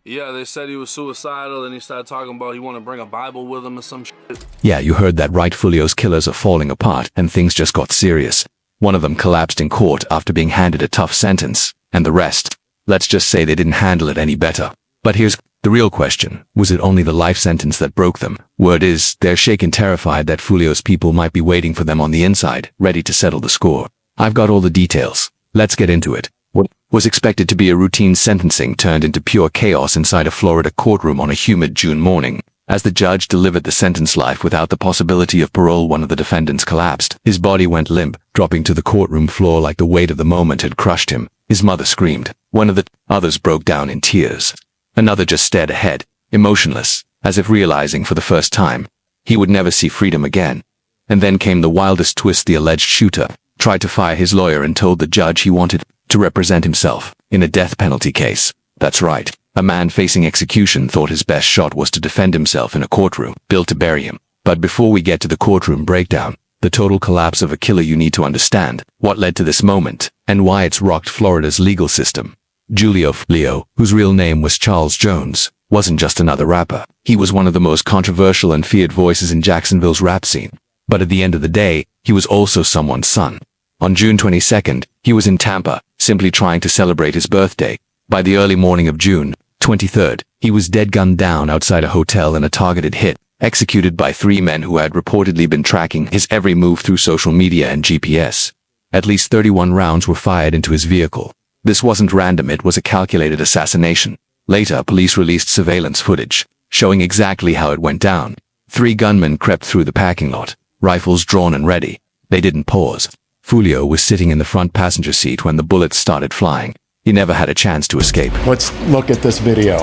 Yeah, they said he was suicidal, and he started talking about he wanted to bring a Bible with him or some shit. Yeah, you heard that right. Foolio's killers are falling apart, and things just got serious. One of them collapsed in court after being handed a tough sentence, and the rest, let's just say they didn't handle it any better. But here's the real question. Was it only the life sentence that broke them? Word is, they're shaken terrified that Foolio's people might be waiting for them on the inside, ready to settle the score. I've got all the details. Let's get into it. What was expected to be a routine sentencing turned into pure chaos inside a Florida courtroom on a humid June morning. As the judge delivered the sentence life without the possibility of parole, one of the defendants collapsed. His body went limp, dropping to the courtroom floor like the weight of the moment had crushed him. His mother screamed. One of the others broke down in tears. Another just stared ahead, emotionless, as if realizing for the first time he would never see freedom again. And then came the wildest twist. The alleged shooter tried to fire his lawyer and told the judge he wanted to represent himself in a death penalty case. That's right. A man facing execution thought his best shot was to defend himself in a courtroom built to bury him. But before we get to the courtroom breakdown, the total collapse of a killer, you need to understand what led to this moment and why it's rocked Florida's legal system. Foolio, whose real name was Charles Jones, wasn't just another rapper. He was one of the most controversial and feared voices in Jacksonville's rap scene. But at the end of the day, he was also someone's son. On June 22nd, he was in Tampa, simply trying to celebrate his birthday. By the early morning of June 23rd, he was dead gunned down outside a hotel in a targeted hit, executed by 3 men who had reportedly been tracking his every move through social media and GPS. At least 31 rounds were fired into his vehicle. This wasn't random, it was a calculated assassination. Later, police released surveillance footage, showing exactly how it went down. 3 gunmen crept through the parking lot, rifles drawn and ready. They didn't pause. Foolio was sitting in the front passenger seat when the bullets started flying. He never had a chance to escape. Let's look at this video.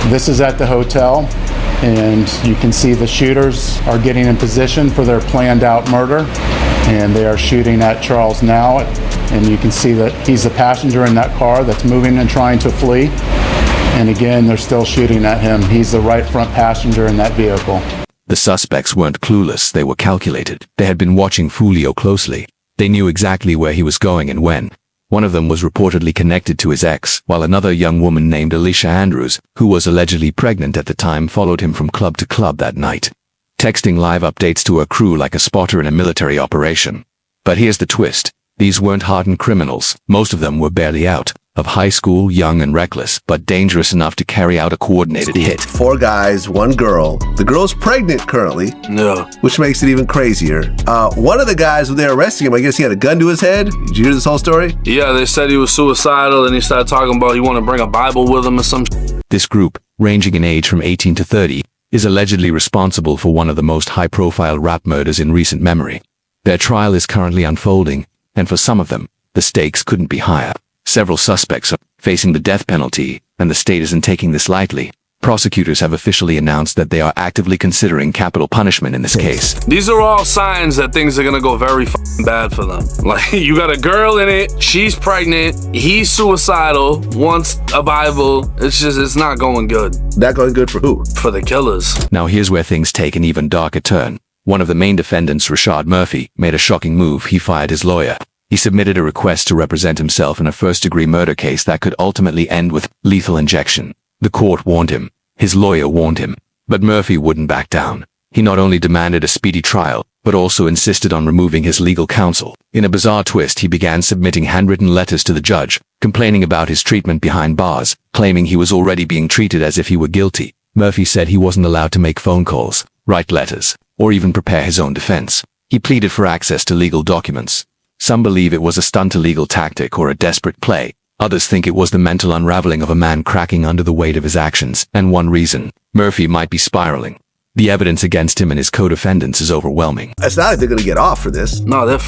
This is at the hotel, and you can see the shooters are getting in position for their planned out murder, and they are shooting at Charles now, and you can see that he's the passenger in that car that's moving and trying to flee. And again, they're still shooting at him. He's the right front passenger in that vehicle. The suspects weren't clueless, they were calculated. They had been watching Foolio closely. They knew exactly where he was going and when. One of them was reportedly connected to his ex, while another young woman named Alicia Andrews, who was allegedly pregnant at the time, followed him from club to club that night, texting live updates to her crew like a spotter in a military operation. But here's the twist. These weren't hardened criminals. Most of them were barely out of high school, young and reckless, but dangerous enough to carry out a coordinated hit. 4 guys, 1 girl. The girl's pregnant currently. No. Which makes it even crazier. One of the guys, when they were arresting him, I guess he had a gun to his head. Did you hear this whole story? Yeah, they said he was suicidal, and he started talking about he wanted to bring a Bible with him or some shit. This group, ranging in age from 18 to 30, is allegedly responsible for one of the most high-profile rap murders in recent memory. Their trial is currently unfolding, and for some of them, the stakes couldn't be higher. Several suspects are facing the death penalty, and the state isn't taking this lightly. Prosecutors have officially announced that they are actively considering capital punishment in this case. These are all signs that things are gonna go very bad for them. Like, you got a girl in it, she's pregnant, he's suicidal, wants a Bible. It's not going good. Not going good for who? For the killers. Now here's where things take an even darker turn. One of the main defendants, Rashad Murphy, made a shocking move. He fired his lawyer. He submitted a request to represent himself in a first-degree murder case that could ultimately end with lethal injection. The court warned him. His lawyer warned him. But Murphy wouldn't back down. He not only demanded a speedy trial, but also insisted on removing his legal counsel. In a bizarre twist, he began submitting handwritten letters to the judge, complaining about his treatment behind bars, claiming he was already being treated as if he were guilty. Murphy said he wasn't allowed to make phone calls, write letters, or even prepare his own defense. He pleaded for access to legal documents. Some believe it was a stunt, a legal tactic, or a desperate play. Others think it was the mental unraveling of a man cracking under the weight of his actions, and one reason, Murphy might be spiraling. The evidence against him and his co-defendants is overwhelming. It's not like they're gonna get off for this. No,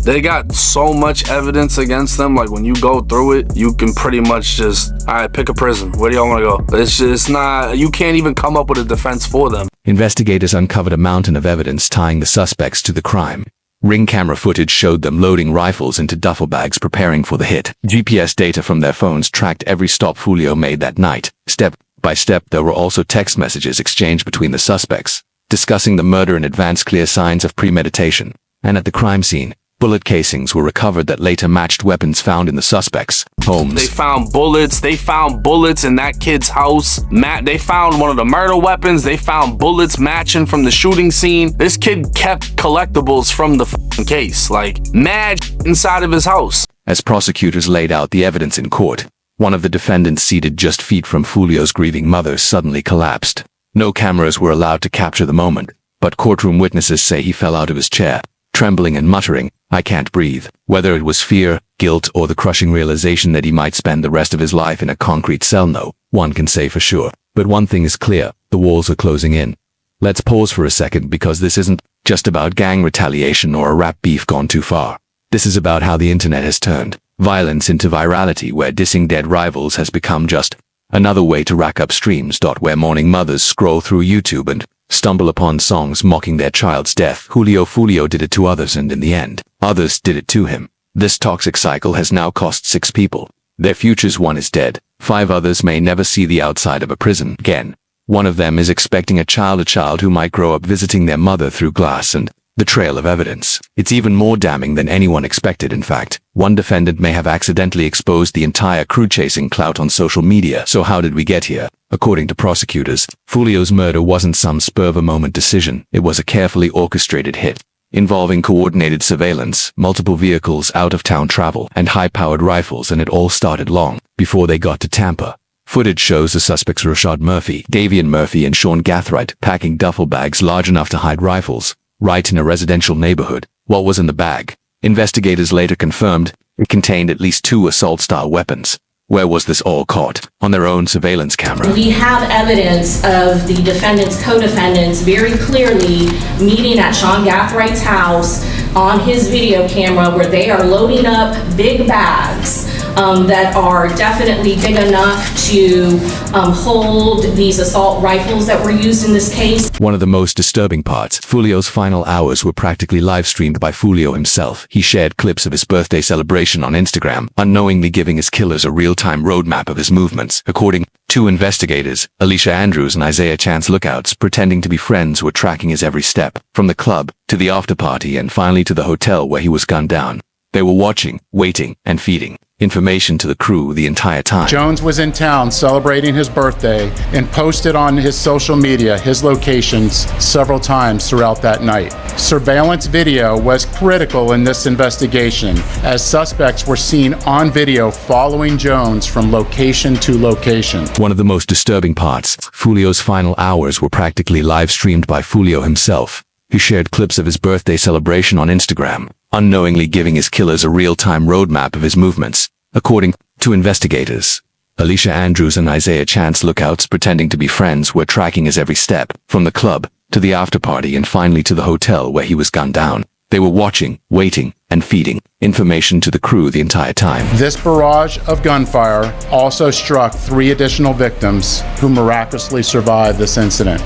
they got so much evidence against them. Like, when you go through it, you can pretty much just, all right, pick a prison. Where do y'all want to go? It's just not, you can't even come up with a defense for them. Investigators uncovered a mountain of evidence tying the suspects to the crime. Ring camera footage showed them loading rifles into duffel bags preparing for the hit. GPS data from their phones tracked every stop Foolio made that night. Step by step, there were also text messages exchanged between the suspects, discussing the murder in advance, clear signs of premeditation. And at the crime scene, Bullet casings were recovered that later matched weapons found in the suspects' homes. They found bullets. They found bullets in that kid's house. They found one of the murder weapons. They found bullets matching from the shooting scene. This kid kept collectibles from the case, like mad inside of his house. As prosecutors laid out the evidence in court, one of the defendants seated just feet from Foolio's grieving mother suddenly collapsed. No cameras were allowed to capture the moment, but courtroom witnesses say he fell out of his chair, trembling and muttering, "I can't breathe." Whether it was fear, guilt, or the crushing realization that he might spend the rest of his life in a concrete cell, no one can say for sure. But one thing is clear, the walls are closing in. Let's pause for a second, because this isn't just about gang retaliation or a rap beef gone too far. This is about how the internet has turned violence into virality, where dissing dead rivals has become just another way to rack up streams. Where mourning mothers scroll through YouTube and stumble upon songs mocking their child's death. Foolio did it to others, and in the end, others did it to him. This toxic cycle has now cost 6 people their futures. 1 is dead. 5 others may never see the outside of a prison again. One of them is expecting a child who might grow up visiting their mother through glass and the trail of evidence. It's even more damning than anyone expected. In fact, one defendant may have accidentally exposed the entire crew chasing clout on social media. So how did we get here? According to prosecutors, Foolio's murder wasn't some spur-of-the-moment decision. It was a carefully orchestrated hit, involving coordinated surveillance, multiple vehicles, out-of-town travel, and high-powered rifles, and it all started long before they got to Tampa. Footage shows the suspects Rashad Murphy, Davian Murphy, and Sean Gathright packing duffel bags large enough to hide rifles, right in a residential neighborhood. What was in the bag? Investigators later confirmed it contained at least 2 assault-style weapons. Where was this all caught? On their own surveillance camera. We have evidence of the defendant's co-defendants very clearly meeting at Sean Gathwright's house on his video camera, where they are loading up big bags that are definitely big enough to hold these assault rifles that were used in this case. One of the most disturbing parts, Foolio's final hours were practically live-streamed by Foolio himself. He shared clips of his birthday celebration on Instagram, unknowingly giving his killers a real-time roadmap of his movements. According to investigators, Alicia Andrews and Isaiah Chance, lookouts pretending to be friends, were tracking his every step, from the club to the after-party and finally to the hotel where he was gunned down. They were watching, waiting, and feeding information to the crew the entire time. Jones was in town celebrating his birthday and posted on his social media his locations several times throughout that night. Surveillance video was critical in this investigation, as suspects were seen on video following Jones from location to location. One of the most disturbing parts, Foolio's final hours were practically live-streamed by Foolio himself. He shared clips of his birthday celebration on Instagram, unknowingly giving his killers a real-time roadmap of his movements. According to investigators, Alicia Andrews and Isaiah Chance, lookouts pretending to be friends, were tracking his every step, from the club to the after-party and finally to the hotel where he was gunned down. They were watching, waiting, and feeding information to the crew the entire time. This barrage of gunfire also struck 3 additional victims who miraculously survived this incident.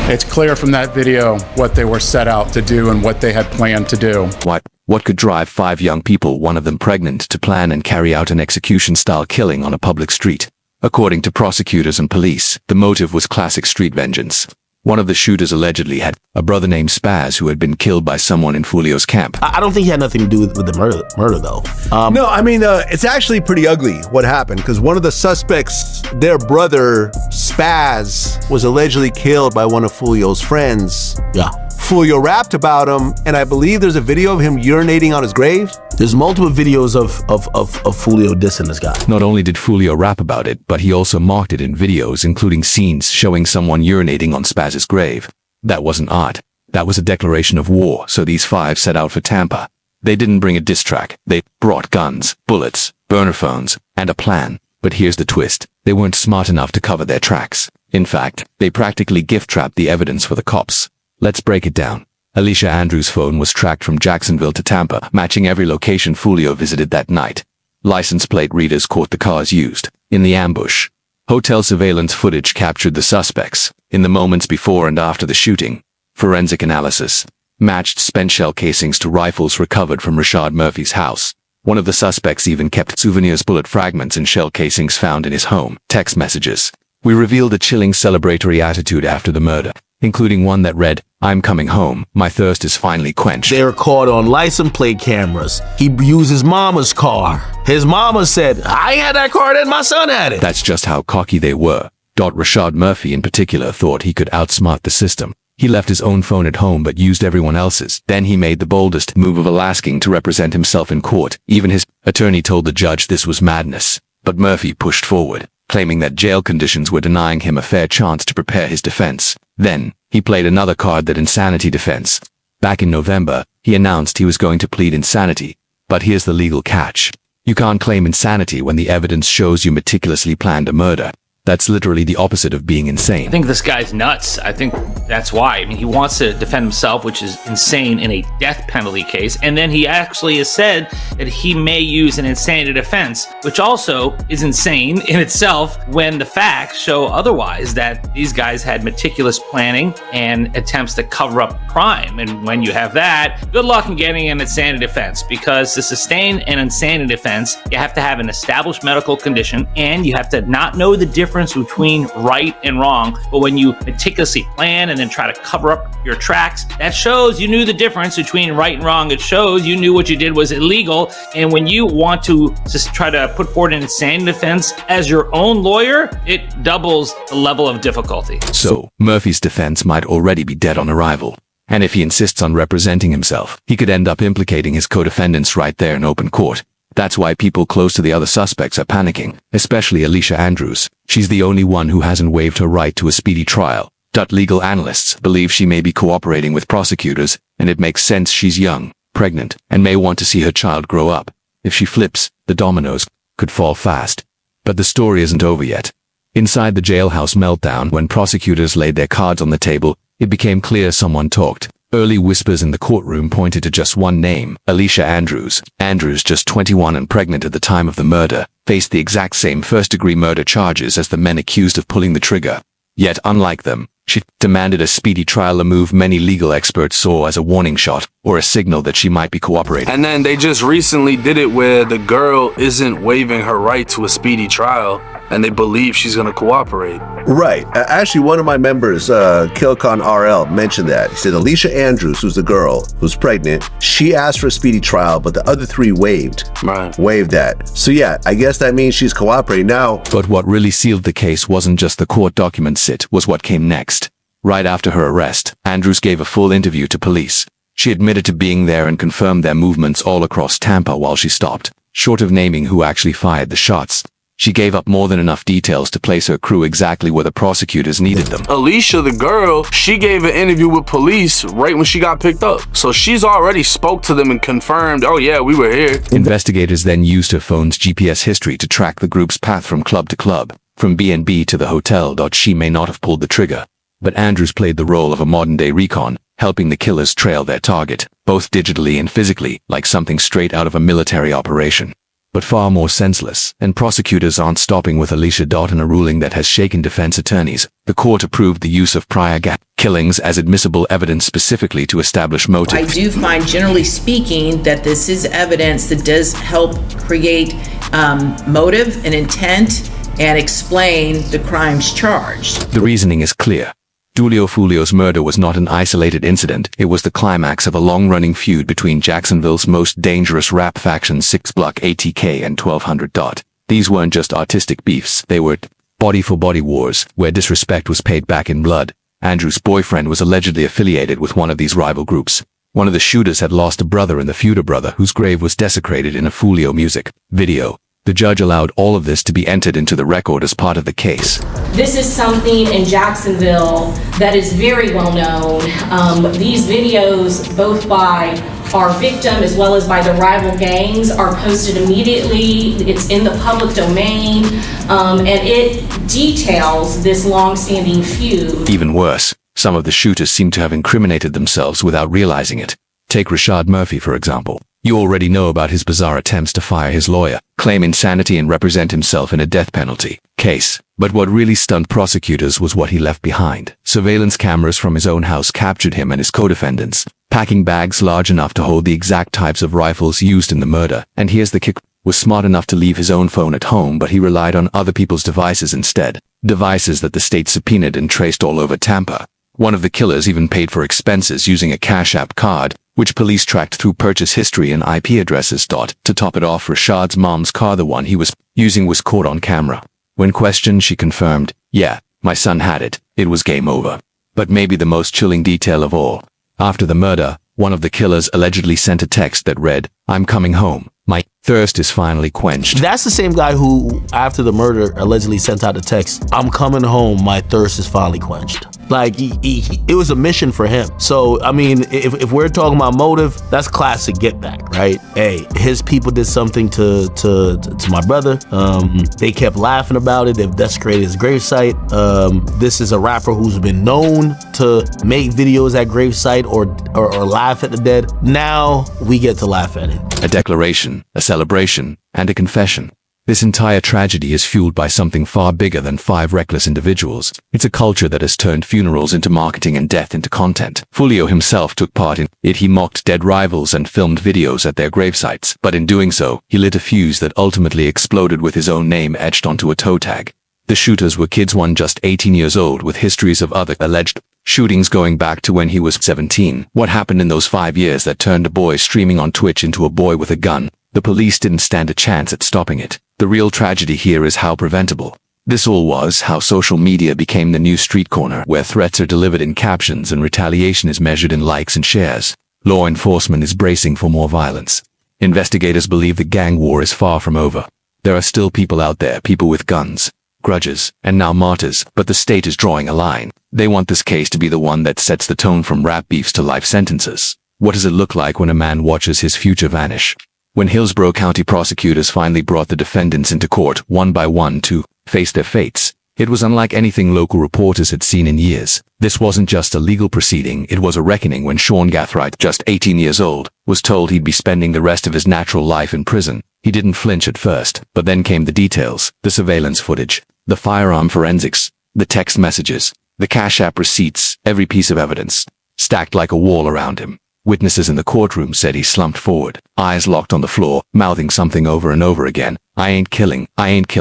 It's clear from that video what they were set out to do and what they had planned to do. What could drive 5 young people, one of them pregnant, to plan and carry out an execution-style killing on a public street? According to prosecutors and police, the motive was classic street vengeance. One of the shooters allegedly had a brother named Spaz who had been killed by someone in Foolio's camp. I don't think he had nothing to do with the murder though. No, I mean, it's actually pretty ugly what happened, because one of the suspects, their brother, Spaz, was allegedly killed by one of Foolio's friends. Yeah. Foolio rapped about him, and I believe there's a video of him urinating on his grave. There's multiple videos of Foolio dissing this guy. Not only did Foolio rap about it, but he also mocked it in videos, including scenes showing someone urinating on Spaz's grave. That wasn't art. That was a declaration of war, so these 5 set out for Tampa. They didn't bring a diss track. They brought guns, bullets, burner phones, and a plan. But here's the twist. They weren't smart enough to cover their tracks. In fact, they practically gift-trapped the evidence for the cops. Let's break it down. Alicia Andrews' phone was tracked from Jacksonville to Tampa, matching every location Foolio visited that night. License plate readers caught the cars used in the ambush. Hotel surveillance footage captured the suspects in the moments before and after the shooting. Forensic analysis matched spent shell casings to rifles recovered from Rashad Murphy's house. One of the suspects even kept souvenirs, bullet fragments, and shell casings found in his home. Text messages. We revealed a chilling celebratory attitude after the murder. including one that read, "I'm coming home. My thirst is finally quenched." They were caught on license plate cameras. He used his mama's car. His mama said, I ain't had that car, then my son had it. That's just how cocky they were. Rashad Murphy in particular thought he could outsmart the system. He left his own phone at home but used everyone else's. Then he made the boldest move of all asking to represent himself in court. Even his attorney told the judge this was madness. But Murphy pushed forward, claiming that jail conditions were denying him a fair chance to prepare his defense. Then, he played another card, that insanity defense. Back in November, he announced he was going to plead insanity. But here's the legal catch. You can't claim insanity when the evidence shows you meticulously planned a murder. That's literally the opposite of being insane. I think this guy's nuts. I think that's why. I mean, he wants to defend himself, which is insane in a death penalty case. And then he actually has said that he may use an insanity defense, which also is insane in itself when the facts show otherwise, that these guys had meticulous planning and attempts to cover up crime. And when you have that, good luck in getting an insanity defense, because to sustain an insanity defense, you have to have an established medical condition and you have to not know the difference between right and wrong. But when you meticulously plan and then try to cover up your tracks, that shows you knew the difference between right and wrong. It shows you knew what you did was illegal. And when you want to just try to put forward an insanity defense as your own lawyer, it doubles the level of difficulty. So, Murphy's defense might already be dead on arrival. And if he insists on representing himself, he could end up implicating his co-defendants right there in open court. That's why people close to the other suspects are panicking, especially Alicia Andrews. She's the only one who hasn't waived her right to a speedy trial. Legal analysts believe she may be cooperating with prosecutors, and it makes sense. She's young, pregnant, and may want to see her child grow up. If she flips, the dominoes could fall fast. But the story isn't over yet. Inside the jailhouse meltdown, when prosecutors laid their cards on the table, it became clear someone talked. Early whispers in the courtroom pointed to just one name, Alicia Andrews. Andrews, just 21 and pregnant at the time of the murder, faced the exact same first-degree murder charges as the men accused of pulling the trigger. Yet, unlike them, she demanded a speedy trial, a move many legal experts saw as a warning shot or a signal that she might be cooperating. And then they just recently did it where the girl isn't waiving her right to a speedy trial, and they believe she's going to cooperate. Right. Actually, one of my members, Kilcon RL, mentioned that. He said Alicia Andrews, who's the girl who's pregnant, she asked for a speedy trial, but the other three waived that. So yeah, I guess that means she's cooperating now. But what really sealed the case wasn't just the court documents, it was what came next. Right after her arrest, Andrews gave a full interview to police. She admitted to being there and confirmed their movements all across Tampa while she stopped. Short of naming who actually fired the shots, she gave up more than enough details to place her crew exactly where the prosecutors needed them. Alicia, the girl, she gave an interview with police right when she got picked up. So she's already spoke to them and confirmed, oh yeah, we were here. Investigators then used her phone's GPS history to track the group's path from club to club, from B&B to the hotel. She may not have pulled the trigger, but Andrews played the role of a modern-day recon, helping the killers trail their target, both digitally and physically, like something straight out of a military operation. But far more senseless, and prosecutors aren't stopping with Alicia. In a ruling that has shaken defense attorneys, the court approved the use of prior killings as admissible evidence specifically to establish motive. I do find, generally speaking, that this is evidence that does help create motive and intent and explain the crimes charged. The reasoning is clear. Foolio's murder was not an isolated incident. It was the climax of a long-running feud between Jacksonville's most dangerous rap factions, 6 Block ATK and 1200. These weren't just artistic beefs. They were body-for-body wars, where disrespect was paid back in blood. Andrew's boyfriend was allegedly affiliated with one of these rival groups. One of the shooters had lost a brother in the feud, a brother whose grave was desecrated in a Foolio music video. The judge allowed all of this to be entered into the record as part of the case. This is something in Jacksonville that is very well known. These videos, both by our victim as well as by the rival gangs, are posted immediately. It's in the public domain, and it details this long-standing feud. Even worse, some of the shooters seem to have incriminated themselves without realizing it. Take Rashad Murphy, for example. You already know about his bizarre attempts to fire his lawyer, claim insanity, and represent himself in a death penalty case. But what really stunned prosecutors was what he left behind. Surveillance cameras from his own house captured him and his co-defendants, packing bags large enough to hold the exact types of rifles used in the murder. And here's the kick: was smart enough to leave his own phone at home, but he relied on other people's devices instead. Devices that the state subpoenaed and traced all over Tampa. One of the killers even paid for expenses using a Cash App card, which police tracked through purchase history and IP addresses. To top it off, Rashad's mom's car, the one he was using, was caught on camera. When questioned, she confirmed, "Yeah, my son had it. It was game over." But maybe the most chilling detail of all. After the murder, one of the killers allegedly sent a text that read, "I'm coming home. My thirst is finally quenched." That's the same guy who, after the murder, allegedly sent out the text, "I'm coming home, my thirst is finally quenched." Like, it was a mission for him. So, I mean, if we're talking about motive, that's classic get back, right? Hey, his people did something to my brother. They kept laughing about it. They've desecrated his gravesite. This is a rapper who's been known to make videos at gravesite or laugh at the dead. Now we get to laugh at it. A declaration, a celebration, and a confession. This entire tragedy is fueled by something far bigger than 5 reckless individuals. It's a culture that has turned funerals into marketing and death into content. Foolio himself took part in it. He mocked dead rivals and filmed videos at their gravesites. But in doing so, he lit a fuse that ultimately exploded with his own name etched onto a toe tag. The shooters were kids, one just 18 years old, with histories of other alleged shootings going back to when he was 17. What happened in those 5 years that turned a boy streaming on Twitch into a boy with a gun? The police didn't stand a chance at stopping it. The real tragedy here is how preventable this all was, how social media became the new street corner where threats are delivered in captions and retaliation is measured in likes and shares. Law enforcement is bracing for more violence. Investigators believe the gang war is far from over. There are still people out there, people with guns, grudges, and now martyrs, but the state is drawing a line. They want this case to be the one that sets the tone from rap beefs to life sentences. What does it look like when a man watches his future vanish? When Hillsborough County prosecutors finally brought the defendants into court one by one to face their fates, it was unlike anything local reporters had seen in years. This wasn't just a legal proceeding, it was a reckoning. When Sean Gathright, just 18 years old, was told he'd be spending the rest of his natural life in prison, he didn't flinch at first. But then came the details, the surveillance footage, the firearm forensics, the text messages, the Cash App receipts, every piece of evidence, stacked like a wall around him. Witnesses in the courtroom said he slumped forward, eyes locked on the floor, mouthing something over and over again. "I ain't kill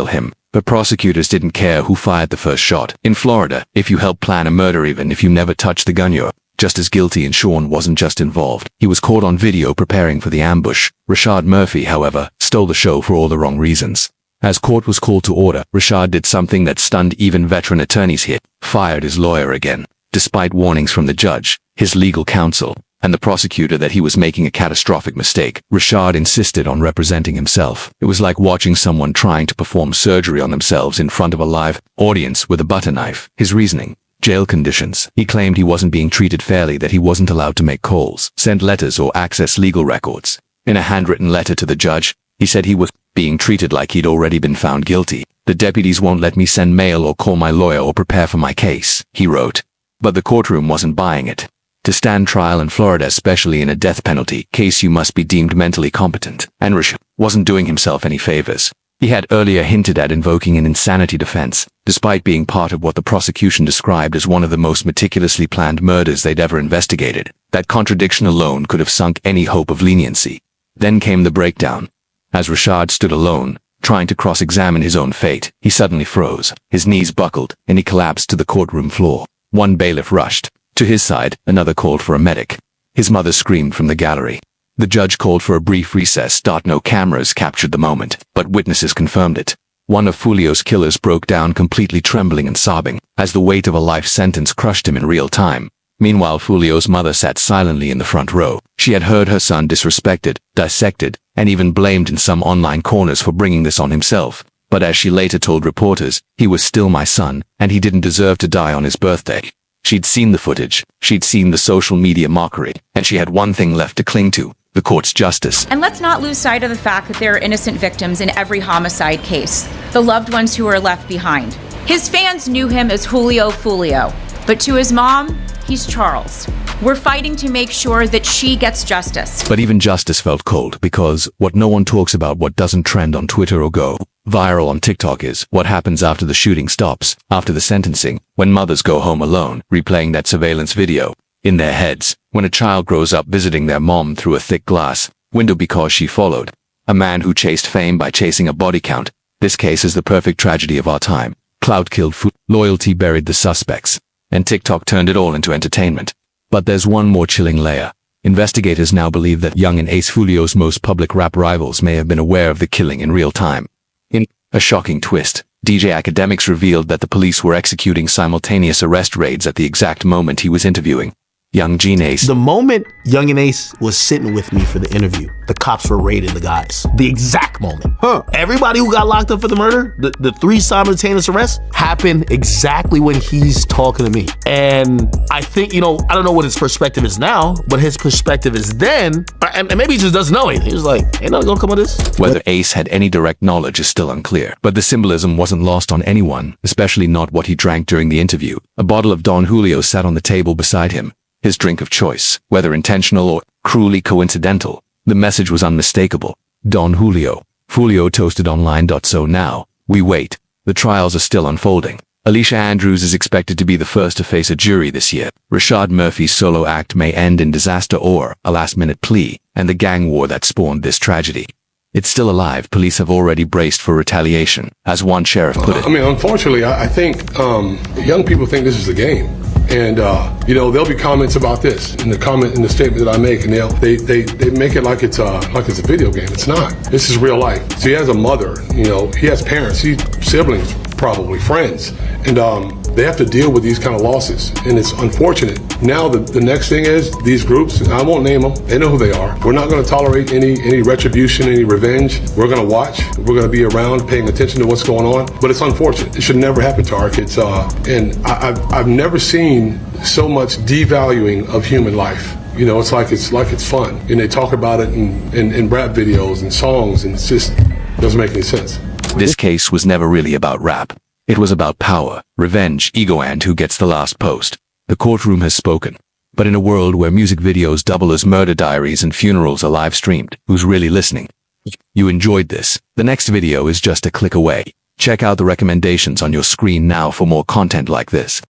him." But prosecutors didn't care who fired the first shot. In Florida, if you help plan a murder, even if you never touched the gun, you're just as guilty. And Sean wasn't just involved. He was caught on video preparing for the ambush. Rashad Murphy, however, stole the show for all the wrong reasons. As court was called to order, Rashad did something that stunned even veteran attorneys here. Fired his lawyer again. Despite warnings from the judge, his legal counsel, and the prosecutor that he was making a catastrophic mistake, Rashad insisted on representing himself. It was like watching someone trying to perform surgery on themselves in front of a live audience with a butter knife. His reasoning: jail conditions. He claimed he wasn't being treated fairly, that he wasn't allowed to make calls, send letters, or access legal records. In a handwritten letter to the judge, he said he was being treated like he'd already been found guilty. "The deputies won't let me send mail or call my lawyer or prepare for my case," he wrote. But the courtroom wasn't buying it. To stand trial in Florida, especially in a death penalty case, you must be deemed mentally competent. And Rashad wasn't doing himself any favors. He had earlier hinted at invoking an insanity defense, despite being part of what the prosecution described as one of the most meticulously planned murders they'd ever investigated. That contradiction alone could have sunk any hope of leniency. Then came the breakdown. As Rashad stood alone, trying to cross-examine his own fate, he suddenly froze. His knees buckled, and he collapsed to the courtroom floor. One bailiff rushed to his side, another called for a medic. His mother screamed from the gallery. The judge called for a brief recess. No cameras captured the moment, but witnesses confirmed it. One of Foolio's killers broke down, completely trembling and sobbing, as the weight of a life sentence crushed him in real time. Meanwhile, Foolio's mother sat silently in the front row. She had heard her son disrespected, dissected, and even blamed in some online corners for bringing this on himself. But as she later told reporters, he was still my son, and he didn't deserve to die on his birthday. She'd seen the footage, she'd seen the social media mockery, and she had one thing left to cling to: the court's justice. And let's not lose sight of the fact that there are innocent victims in every homicide case, the loved ones who are left behind. His fans knew him as Foolio, but to his mom, he's Charles. We're fighting to make sure that she gets justice. But even justice felt cold, because what no one talks about, what doesn't trend on Twitter or go viral on TikTok, is what happens after the shooting stops, after the sentencing, when mothers go home alone, replaying that surveillance video in their heads, when a child grows up visiting their mom through a thick glass window because she followed a man who chased fame by chasing a body count. This case is the perfect tragedy of our time. Clout killed food, loyalty buried the suspects, and TikTok turned it all into entertainment. But there's one more chilling layer. Investigators now believe that Young and Ace Foolio's most public rap rivals may have been aware of the killing in real time. In a shocking twist, DJ Academics revealed that the police were executing simultaneous arrest raids at the exact moment he was interviewing Young Gene Ace. The moment Young and Ace was sitting with me for the interview, the cops were raiding the guys. The exact moment. Everybody who got locked up for the murder, the 3 simultaneous arrests, happened exactly when he's talking to me. And I think, I don't know what his perspective is now, but his perspective is then, and maybe he just doesn't know anything. He was like, ain't nothing gonna come of this. Whether Ace had any direct knowledge is still unclear, but the symbolism wasn't lost on anyone, especially not what he drank during the interview. A bottle of Don Julio sat on the table beside him. His drink of choice, whether intentional or cruelly coincidental. The message was unmistakable. Don Julio. Foolio toasted online. So now, we wait. The trials are still unfolding. Alicia Andrews is expected to be the first to face a jury this year. Rashad Murphy's solo act may end in disaster or a last-minute plea, and the gang war that spawned this tragedy. It's still alive. Police have already braced for retaliation, as one sheriff put it. I mean, unfortunately, I think young people think this is a game. And, there'll be comments about this in the statement that I make, and they make it like it's a video game. It's not. This is real life. So he has a mother, he has parents, siblings, probably friends, and they have to deal with these kind of losses, and it's unfortunate. Now the next thing is these groups, and I won't name them, they know who they are. We're not going to tolerate any retribution, any revenge. We're going to watch. We're going to be around paying attention to what's going on, but it's unfortunate. It should never happen to our kids, and I've never seen so much devaluing of human life. It's like it's fun, and they talk about it in rap videos and songs, and it just doesn't make any sense. This case was never really about rap. It was about power, revenge, ego, and who gets the last post. The courtroom has spoken. But in a world where music videos double as murder diaries and funerals are live streamed, who's really listening? You enjoyed this. The next video is just a click away. Check out the recommendations on your screen now for more content like this.